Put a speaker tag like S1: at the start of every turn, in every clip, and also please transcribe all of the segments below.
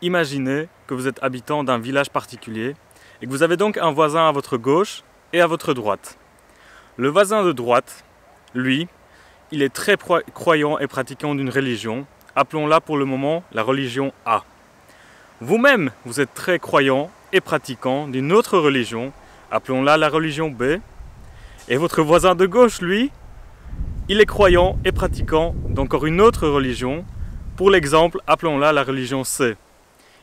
S1: imaginez que vous êtes habitant d'un village particulier et que vous avez donc un voisin à votre gauche et à votre droite. Le voisin de droite, lui, il est très croyant et pratiquant d'une religion, appelons-la pour le moment la religion A. Vous-même, vous êtes très croyant et pratiquant d'une autre religion, appelons-la la religion B. Et votre voisin de gauche, lui, il est croyant et pratiquant d'encore une autre religion. Pour l'exemple, appelons-la la religion C.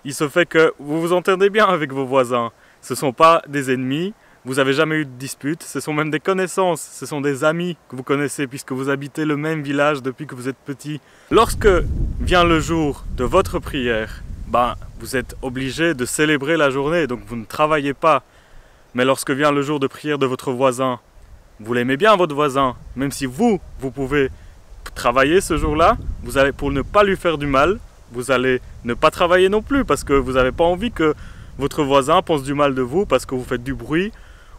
S1: Il se fait que vous vous entendez bien avec vos voisins. Ce ne sont pas des ennemis, vous n'avez jamais eu de dispute, ce sont même des connaissances, ce sont des amis que vous connaissez puisque vous habitez le même village depuis que vous êtes petit. Lorsque vient le jour de votre prière, vous êtes obligé de célébrer la journée, donc vous ne travaillez pas. Mais lorsque vient le jour de prière de votre voisin, vous l'aimez bien votre voisin, même si vous pouvez travailler ce jour-là, vous allez, pour ne pas lui faire du mal, vous allez ne pas travailler non plus parce que vous n'avez pas envie que votre voisin pense du mal de vous parce que vous faites du bruit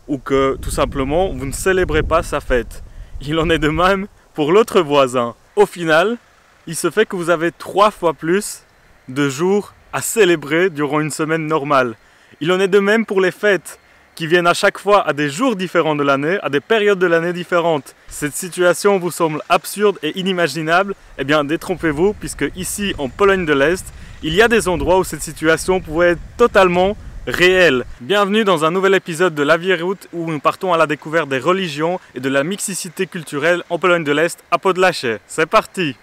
S1: ou que tout simplement vous ne célébrez pas sa fête. Il en est de même pour l'autre voisin. Au final, il se fait que vous avez 3 fois plus de jours à célébrer durant une semaine normale. Il en est de même pour les fêtes qui viennent à chaque fois à des jours différents de l'année, à des périodes de l'année différentes. Cette situation vous semble absurde et inimaginable? Eh bien, détrompez-vous, puisque ici, en Pologne de l'Est, il y a des endroits où cette situation pourrait être totalement réelle. Bienvenue dans un nouvel épisode de La Vie et Route où nous partons à la découverte des religions et de la mixicité culturelle en Pologne de l'Est à Podlasie. C'est parti!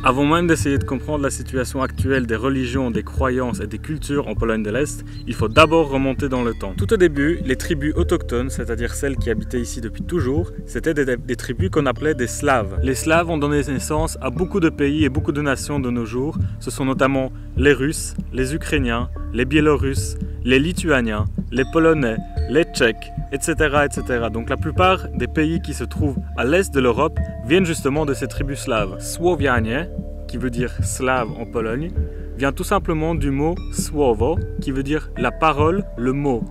S1: Avant même d'essayer de comprendre la situation actuelle des religions, des croyances et des cultures en Pologne de l'Est, il faut d'abord remonter dans le temps. Tout au début, les tribus autochtones, c'est-à-dire celles qui habitaient ici depuis toujours, c'était des tribus qu'on appelait des Slaves. Les Slaves ont donné naissance à beaucoup de pays et beaucoup de nations de nos jours. Ce sont notamment les Russes, les Ukrainiens, les Biélorusses, les Lituaniens, les Polonais, les Tchèques, etc., etc. Donc la plupart des pays qui se trouvent à l'est de l'Europe viennent justement de ces tribus slaves. Słowianie, qui veut dire slave en Pologne, vient tout simplement du mot słowo, qui veut dire la parole, le mot.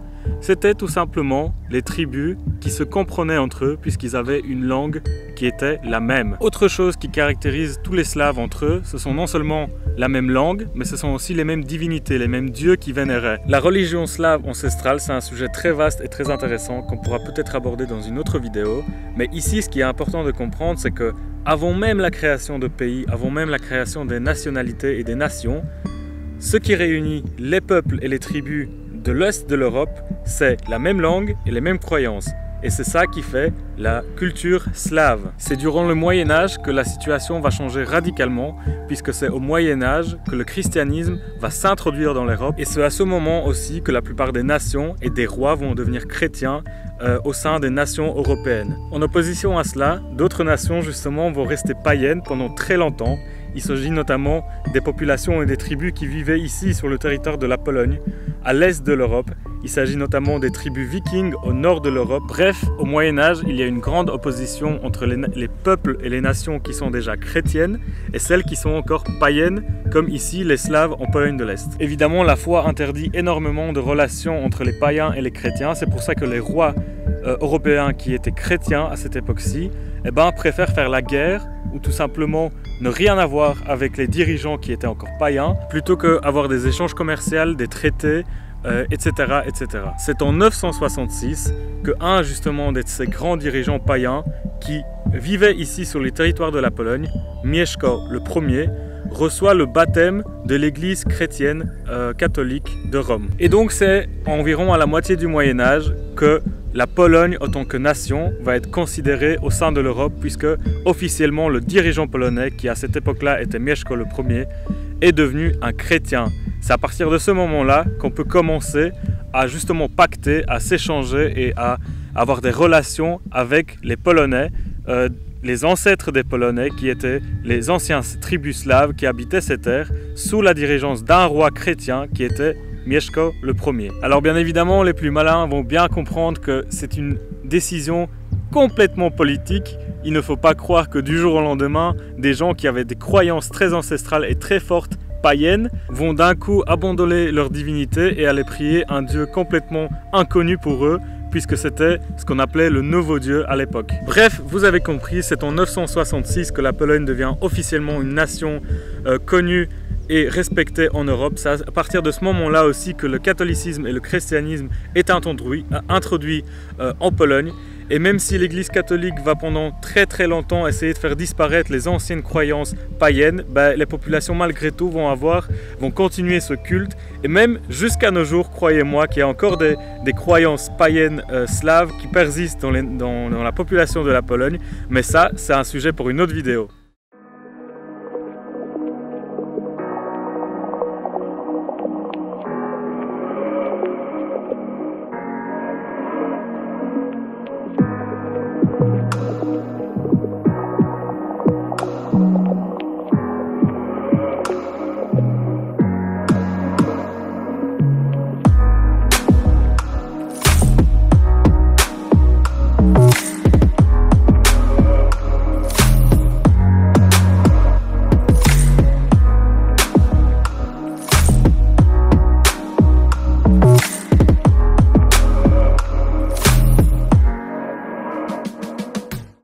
S1: C'était tout simplement les tribus qui se comprenaient entre eux puisqu'ils avaient une langue qui était la même. Autre chose qui caractérise tous les Slaves entre eux, ce sont non seulement la même langue, mais ce sont aussi les mêmes divinités, les mêmes dieux qui vénéraient. La religion slave ancestrale, c'est un sujet très vaste et très intéressant qu'on pourra peut-être aborder dans une autre vidéo. Mais ici, ce qui est important de comprendre, c'est que avant même la création de pays, avant même la création des nationalités et des nations, ce qui réunit les peuples et les tribus de l'Est de l'Europe, c'est la même langue et les mêmes croyances. Et c'est ça qui fait la culture slave. C'est durant le Moyen-Âge que la situation va changer radicalement, puisque c'est au Moyen-Âge que le christianisme va s'introduire dans l'Europe. Et c'est à ce moment aussi que la plupart des nations et des rois vont devenir chrétiens au sein des nations européennes. En opposition à cela, d'autres nations justement vont rester païennes pendant très longtemps. Il s'agit notamment des populations et des tribus qui vivaient ici sur le territoire de la Pologne, à l'est de l'Europe. Il s'agit notamment des tribus vikings au nord de l'Europe. Bref, au Moyen-Âge, il y a une grande opposition entre les peuples et les nations qui sont déjà chrétiennes et celles qui sont encore païennes, comme ici les Slaves en Pologne de l'Est. Évidemment, la foi interdit énormément de relations entre les païens et les chrétiens. C'est pour ça que les rois européens qui étaient chrétiens à cette époque-ci, eh ben, préfèrent faire la guerre ou tout simplement ne rien avoir avec les dirigeants qui étaient encore païens, plutôt qu'avoir des échanges commerciaux, des traités, etc., etc. C'est en 966 que un justement de ces grands dirigeants païens qui vivaient ici sur les territoires de la Pologne, Mieszko le Ier, reçoit le baptême de l'église chrétienne catholique de Rome. Et donc c'est environ à la moitié du Moyen-Âge que la Pologne en tant que nation va être considérée au sein de l'Europe, puisque officiellement le dirigeant polonais, qui à cette époque-là était Mieszko le Ier, est devenu un chrétien. C'est à partir de ce moment-là qu'on peut commencer à justement pacter, à s'échanger et à avoir des relations avec les Polonais, les ancêtres des Polonais qui étaient les anciens tribus slaves qui habitaient ces terres sous la dirigeance d'un roi chrétien qui était Mieszko le Ier. Alors bien évidemment, les plus malins vont bien comprendre que c'est une décision complètement politique. Il ne faut pas croire que du jour au lendemain, des gens qui avaient des croyances très ancestrales et très fortes païennes vont d'un coup abandonner leur divinité et aller prier un dieu complètement inconnu pour eux, puisque c'était ce qu'on appelait le nouveau dieu à l'époque. Bref, vous avez compris, c'est en 966 que la Pologne devient officiellement une nation connue et respectée en Europe. C'est à partir de ce moment-là aussi que le catholicisme et le christianisme est introduit en Pologne. Et même si l'Église catholique va pendant très longtemps essayer de faire disparaître les anciennes croyances païennes, les populations malgré tout vont continuer ce culte. Et même jusqu'à nos jours, croyez-moi, qu'il y a encore des croyances païennes slaves qui persistent dans la population de la Pologne. Mais ça, c'est un sujet pour une autre vidéo.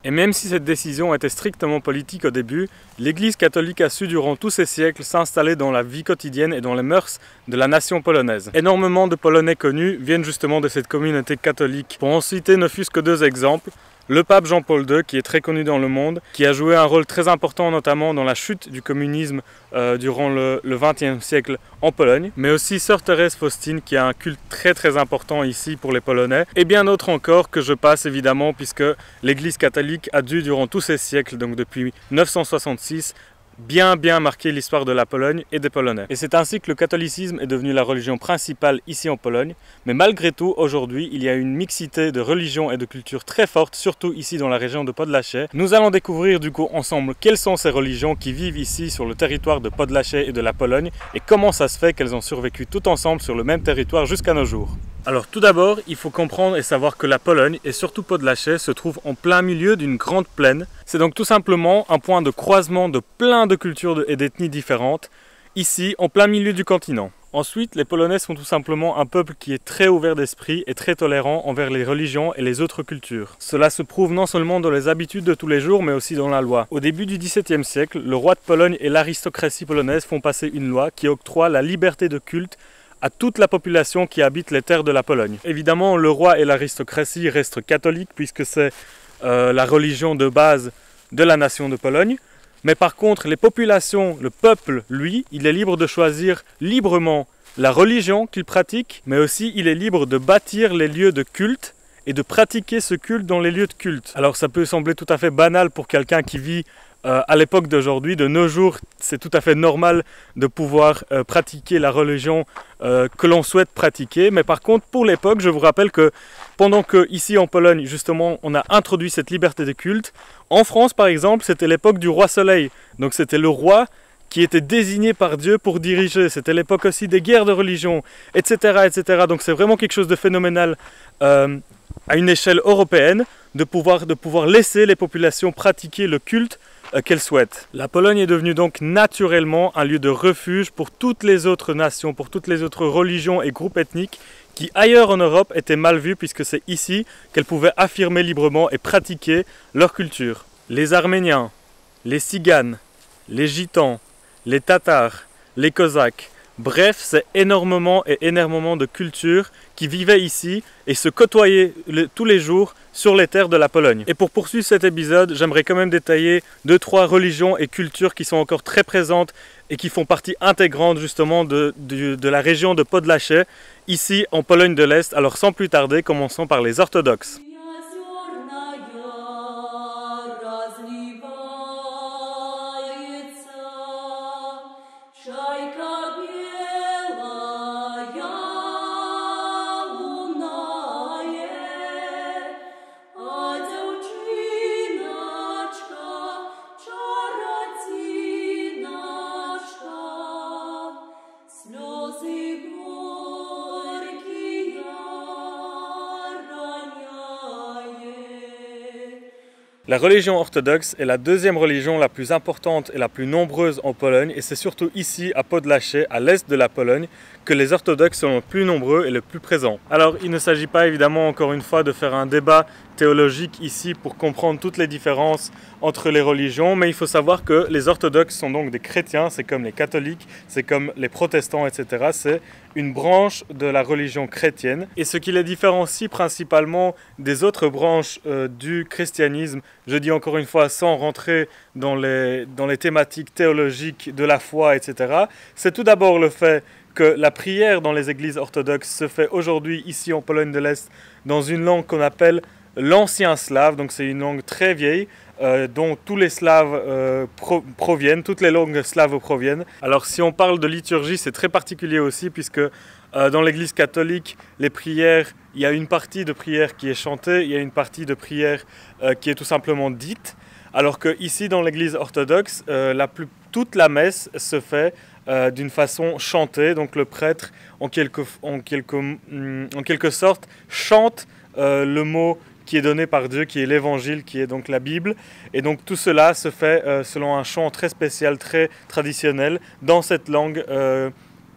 S1: Et même si cette décision était strictement politique au début, l'Église catholique a su durant tous ces siècles s'installer dans la vie quotidienne et dans les mœurs de la nation polonaise. Énormément de Polonais connus viennent justement de cette communauté catholique. Pour en citer ne fût-ce que deux exemples, le pape Jean-Paul II, qui est très connu dans le monde, qui a joué un rôle très important notamment dans la chute du communisme durant le XXe siècle en Pologne, mais aussi Sœur Thérèse Faustine, qui a un culte très important ici pour les Polonais, et bien d'autres encore que je passe évidemment, puisque l'Église catholique a dû durant tous ces siècles, donc depuis 966, bien marqué l'histoire de la Pologne et des Polonais. Et c'est ainsi que le catholicisme est devenu la religion principale ici en Pologne. Mais malgré tout, aujourd'hui, il y a une mixité de religions et de cultures très forte, surtout ici dans la région de Podlasie. Nous allons découvrir du coup ensemble quelles sont ces religions qui vivent ici sur le territoire de Podlasie et de la Pologne et comment ça se fait qu'elles ont survécu tout ensemble sur le même territoire jusqu'à nos jours. Alors tout d'abord, il faut comprendre et savoir que la Pologne, et surtout Podlasie, se trouve en plein milieu d'une grande plaine. C'est donc tout simplement un point de croisement de plein de cultures et d'ethnies différentes, ici en plein milieu du continent. Ensuite, les Polonais sont tout simplement un peuple qui est très ouvert d'esprit et très tolérant envers les religions et les autres cultures. Cela se prouve non seulement dans les habitudes de tous les jours, mais aussi dans la loi. Au début du XVIIe siècle, le roi de Pologne et l'aristocratie polonaise font passer une loi qui octroie la liberté de culte à toute la population qui habite les terres de la Pologne. Évidemment, le roi et l'aristocratie restent catholiques puisque c'est la religion de base de la nation de Pologne. Mais par contre, les populations, le peuple, lui, il est libre de choisir librement la religion qu'il pratique, mais aussi il est libre de bâtir les lieux de culte et de pratiquer ce culte dans les lieux de culte. Alors ça peut sembler tout à fait banal pour quelqu'un qui vit à l'époque d'aujourd'hui. De nos jours, c'est tout à fait normal de pouvoir pratiquer la religion que l'on souhaite pratiquer. Mais par contre, pour l'époque, je vous rappelle que pendant que ici en Pologne, justement, on a introduit cette liberté de culte, en France, par exemple, c'était l'époque du roi Soleil. Donc c'était le roi qui était désigné par Dieu pour diriger. C'était l'époque aussi des guerres de religion, etc. etc. Donc c'est vraiment quelque chose de phénoménal à une échelle européenne de pouvoir laisser les populations pratiquer le culte qu'elles souhaitent. La Pologne est devenue donc naturellement un lieu de refuge pour toutes les autres nations, pour toutes les autres religions et groupes ethniques qui ailleurs en Europe étaient mal vues puisque c'est ici qu'elles pouvaient affirmer librement et pratiquer leur culture. Les Arméniens, les Tziganes, les Gitans, les Tatars, les Cosaques, bref, c'est énormément de cultures qui vivaient ici et se côtoyaient tous les jours sur les terres de la Pologne. Et pour poursuivre cet épisode, j'aimerais quand même détailler 2-3 religions et cultures qui sont encore très présentes et qui font partie intégrante justement de la région de Podlasie, ici en Pologne de l'Est. Alors sans plus tarder, commençons par les orthodoxes. La religion orthodoxe est la deuxième religion la plus importante et la plus nombreuse en Pologne et c'est surtout ici à Podlasie, à l'est de la Pologne, que les orthodoxes sont le plus nombreux et le plus présents. Alors il ne s'agit pas évidemment encore une fois de faire un débat théologique ici pour comprendre toutes les différences entre les religions, mais il faut savoir que les orthodoxes sont donc des chrétiens, c'est comme les catholiques, c'est comme les protestants, etc. C'est une branche de la religion chrétienne et ce qui les différencie principalement des autres branches du christianisme, je dis encore une fois sans rentrer dans les thématiques théologiques de la foi, etc. C'est tout d'abord le fait que la prière dans les églises orthodoxes se fait aujourd'hui ici en Pologne de l'Est dans une langue qu'on appelle l'ancien slave, donc c'est une langue très vieille dont tous les slaves proviennent, toutes les langues slaves proviennent. Alors si on parle de liturgie, c'est très particulier aussi puisque dans l'église catholique, les prières, il y a une partie de prière qui est chantée, il y a une partie de prière qui est tout simplement dite, alors que ici dans l'église orthodoxe, toute la messe se fait d'une façon chantée, donc le prêtre en quelque sorte chante le mot qui est donné par Dieu, qui est l'évangile, qui est donc la Bible. Et donc tout cela se fait selon un chant très spécial, très traditionnel, dans cette langue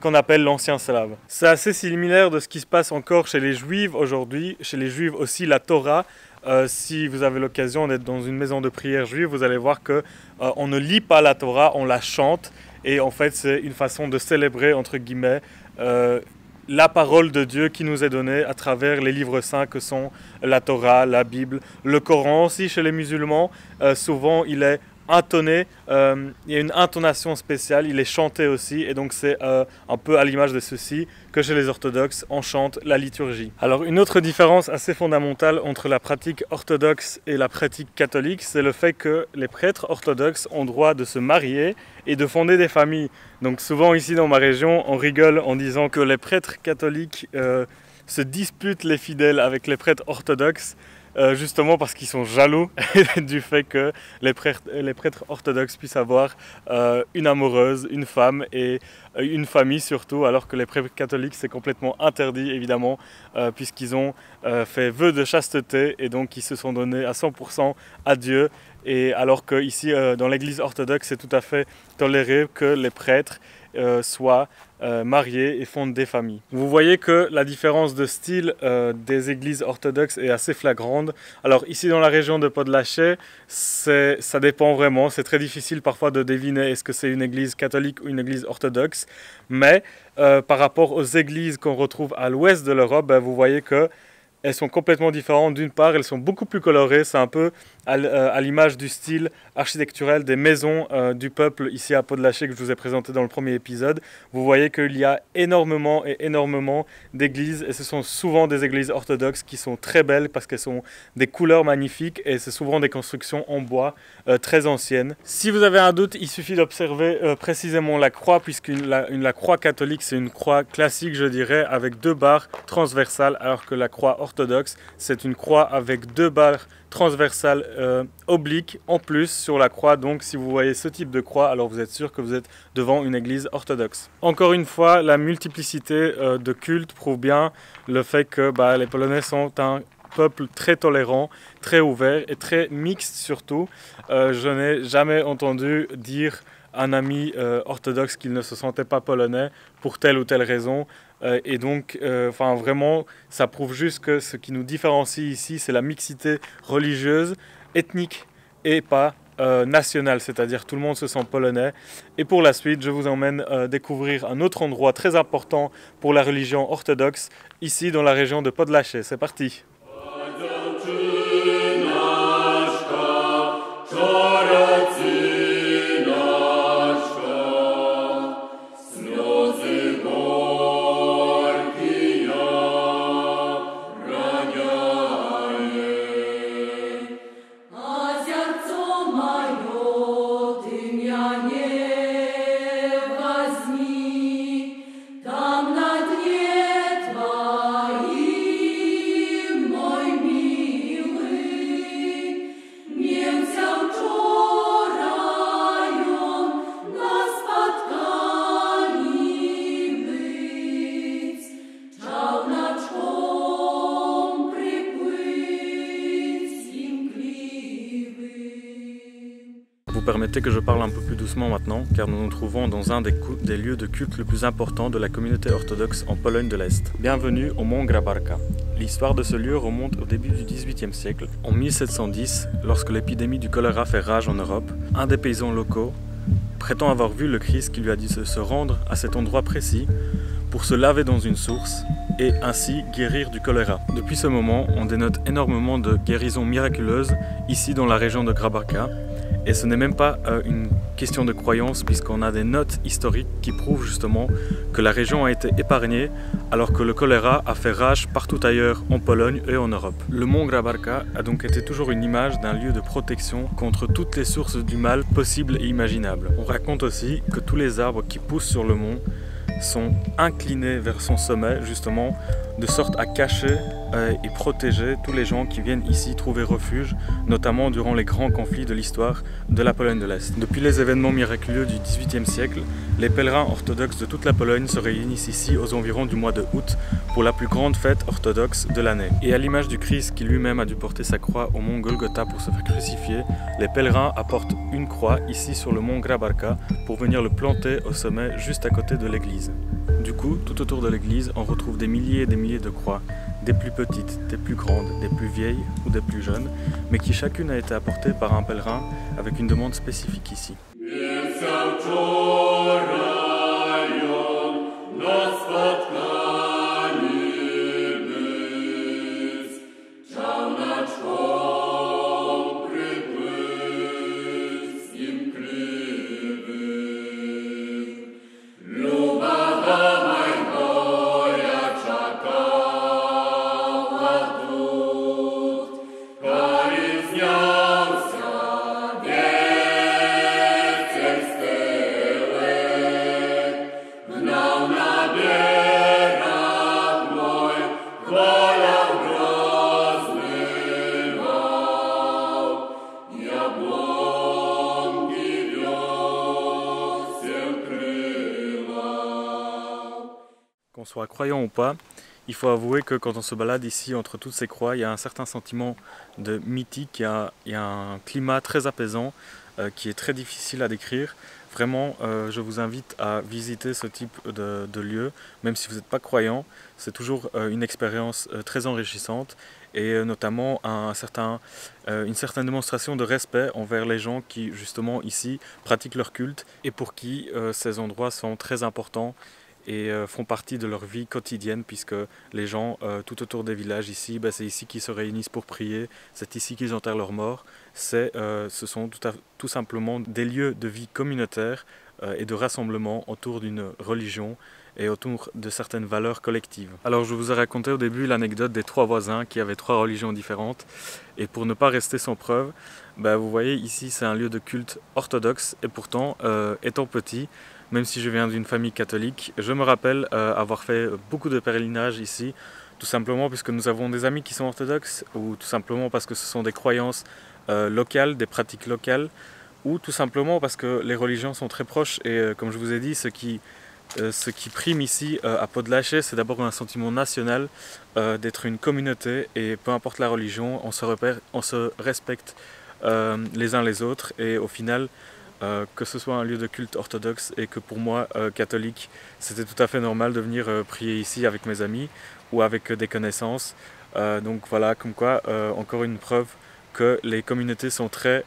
S1: qu'on appelle l'ancien slave. C'est assez similaire de ce qui se passe encore chez les Juifs aujourd'hui. Chez les Juifs aussi, la Torah, si vous avez l'occasion d'être dans une maison de prière juive, vous allez voir qu'on ne lit pas la Torah, on la chante. Et en fait, c'est une façon de célébrer, entre guillemets, la parole de Dieu qui nous est donnée à travers les livres saints que sont la Torah, la Bible, le Coran aussi chez les musulmans. Souvent, il est intoné, il y a une intonation spéciale, il est chanté aussi et donc c'est un peu à l'image de ceci que chez les orthodoxes on chante la liturgie. Alors une autre différence assez fondamentale entre la pratique orthodoxe et la pratique catholique, c'est le fait que les prêtres orthodoxes ont droit de se marier et de fonder des familles. Donc souvent ici dans ma région on rigole en disant que les prêtres catholiques se disputent les fidèles avec les prêtres orthodoxes. Justement parce qu'ils sont jaloux du fait que les prêtres orthodoxes puissent avoir une amoureuse, une femme et une famille surtout, alors que les prêtres catholiques c'est complètement interdit évidemment puisqu'ils ont fait vœu de chasteté et donc ils se sont donnés à 100% à Dieu. Et alors qu'ici dans l'église orthodoxe c'est tout à fait toléré que les prêtres soient mariés et fondent des familles. Vous voyez que la différence de style des églises orthodoxes est assez flagrante. Alors ici dans la région de Podlasie, ça dépend vraiment, c'est très difficile parfois de deviner est-ce que c'est une église catholique ou une église orthodoxe, mais par rapport aux églises qu'on retrouve à l'ouest de l'Europe, vous voyez que elles sont complètement différentes. D'une part, elles sont beaucoup plus colorées, c'est un peu à l'image du style architectural des maisons du peuple ici à Podlasie que je vous ai présenté dans le premier épisode. Vous voyez qu'il y a énormément d'églises et ce sont souvent des églises orthodoxes qui sont très belles parce qu'elles sont des couleurs magnifiques et c'est souvent des constructions en bois très anciennes. Si vous avez un doute, il suffit d'observer précisément la croix puisque la croix catholique c'est une croix classique je dirais avec 2 barres transversales alors que la croix orthodoxe c'est une croix avec 2 barres transversale oblique en plus sur la croix. Donc si vous voyez ce type de croix, alors vous êtes sûr que vous êtes devant une église orthodoxe. Encore une fois, la multiplicité de cultes prouve bien le fait que les Polonais sont un peuple très tolérant, très ouvert et très mixte surtout. Je n'ai jamais entendu dire un ami orthodoxe qu'il ne se sentait pas polonais pour telle ou telle raison. Et donc, vraiment, ça prouve juste que ce qui nous différencie ici, c'est la mixité religieuse, ethnique et pas nationale, c'est-à-dire tout le monde se sent polonais. Et pour la suite, je vous emmène découvrir un autre endroit très important pour la religion orthodoxe, ici dans la région de Podlasie. C'est parti! Vous permettez que je parle un peu plus doucement maintenant, car nous nous trouvons dans un des lieux de culte le plus important de la communauté orthodoxe en Pologne de l'Est. Bienvenue au mont Grabarka. L'histoire de ce lieu remonte au début du XVIIIe siècle. En 1710, lorsque l'épidémie du choléra fait rage en Europe, un des paysans locaux prétend avoir vu le Christ qui lui a dit de se rendre à cet endroit précis pour se laver dans une source et ainsi guérir du choléra. Depuis ce moment, on dénote énormément de guérisons miraculeuses ici dans la région de Grabarka. Et ce n'est même pas une question de croyance, puisqu'on a des notes historiques qui prouvent justement que la région a été épargnée alors que le choléra a fait rage partout ailleurs en Pologne et en Europe. Le mont Grabarka a donc été toujours une image d'un lieu de protection contre toutes les sources du mal possibles et imaginables. On raconte aussi que tous les arbres qui poussent sur le mont sont inclinés vers son sommet, justement, de sorte à cacher et protéger tous les gens qui viennent ici trouver refuge, notamment durant les grands conflits de l'histoire de la Pologne de l'Est. Depuis les événements miraculeux du XVIIIe siècle, les pèlerins orthodoxes de toute la Pologne se réunissent ici aux environs du mois de août pour la plus grande fête orthodoxe de l'année. Et à l'image du Christ qui lui-même a dû porter sa croix au mont Golgotha pour se faire crucifier, les pèlerins apportent une croix ici sur le mont Grabarka pour venir le planter au sommet juste à côté de l'église. Du coup, tout autour de l'église, on retrouve des milliers et des milliers de croix, des plus petites, des plus grandes, des plus vieilles ou des plus jeunes, mais qui chacune a été apportée par un pèlerin avec une demande spécifique ici. Qu'on soit croyant ou pas, il faut avouer que quand on se balade ici entre toutes ces croix, il y a un certain sentiment de mythique, il y a un climat très apaisant qui est très difficile à décrire. Vraiment, je vous invite à visiter ce type de lieu, même si vous n'êtes pas croyant, c'est toujours une expérience très enrichissante et notamment une certaine démonstration de respect envers les gens qui justement ici pratiquent leur culte et pour qui ces endroits sont très importants et font partie de leur vie quotidienne puisque les gens tout autour des villages ici, c'est ici qu'ils se réunissent pour prier, c'est ici qu'ils enterrent leurs morts. Ce sont tout simplement des lieux de vie communautaire et de rassemblement autour d'une religion et autour de certaines valeurs collectives. Alors je vous ai raconté au début l'anecdote des 3 voisins qui avaient 3 religions différentes et pour ne pas rester sans preuve, vous voyez ici c'est un lieu de culte orthodoxe et pourtant étant petit, même si je viens d'une famille catholique, je me rappelle avoir fait beaucoup de pèlerinage ici, tout simplement puisque nous avons des amis qui sont orthodoxes, ou tout simplement parce que ce sont des croyances locales, des pratiques locales, ou tout simplement parce que les religions sont très proches et comme je vous ai dit, ce qui prime ici à Podlasie, c'est d'abord un sentiment national d'être une communauté et peu importe la religion, on se respecte les uns les autres et au final, que ce soit un lieu de culte orthodoxe et que pour moi, catholique, c'était tout à fait normal de venir prier ici avec mes amis ou avec des connaissances. Donc voilà, comme quoi, encore une preuve que les communautés sont très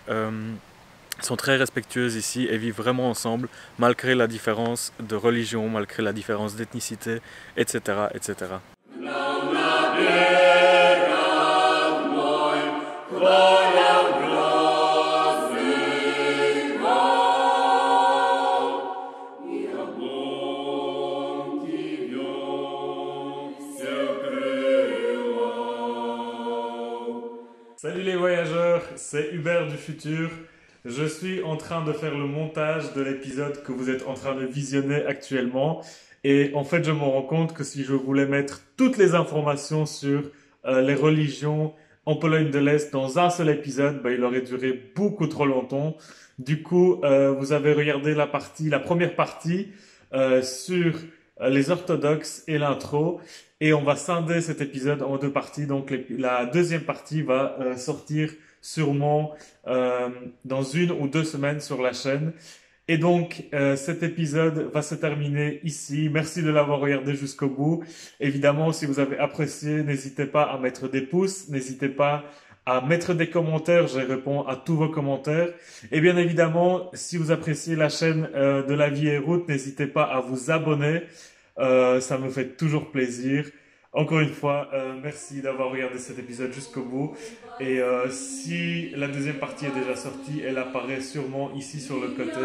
S1: respectueuses ici et vivent vraiment ensemble, malgré la différence de religion, malgré la différence d'ethnicité, etc., etc. Salut les voyageurs, c'est Hubert du futur. Je suis en train de faire le montage de l'épisode que vous êtes en train de visionner actuellement. Et en fait, je me rends compte que si je voulais mettre toutes les informations sur les religions en Pologne de l'Est dans un seul épisode, il aurait duré beaucoup trop longtemps. Du coup, vous avez regardé la première partie sur les orthodoxes et l'intro. Et on va scinder cet épisode en deux parties. Donc la deuxième partie va sortir sûrement dans 1 ou 2 semaines sur la chaîne. Et donc cet épisode va se terminer ici. Merci de l'avoir regardé jusqu'au bout. Évidemment, si vous avez apprécié, n'hésitez pas à mettre des pouces. N'hésitez pas à mettre des commentaires. Je réponds à tous vos commentaires. Et bien évidemment, si vous appréciez la chaîne de La Vie et Route, n'hésitez pas à vous abonner. Ça me fait toujours plaisir. Encore une fois, merci d'avoir regardé cet épisode jusqu'au bout. Et si la deuxième partie est déjà sortie, elle apparaît sûrement ici sur le côté.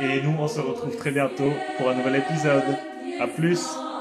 S1: Et nous, on se retrouve très bientôt pour un nouvel épisode. À plus!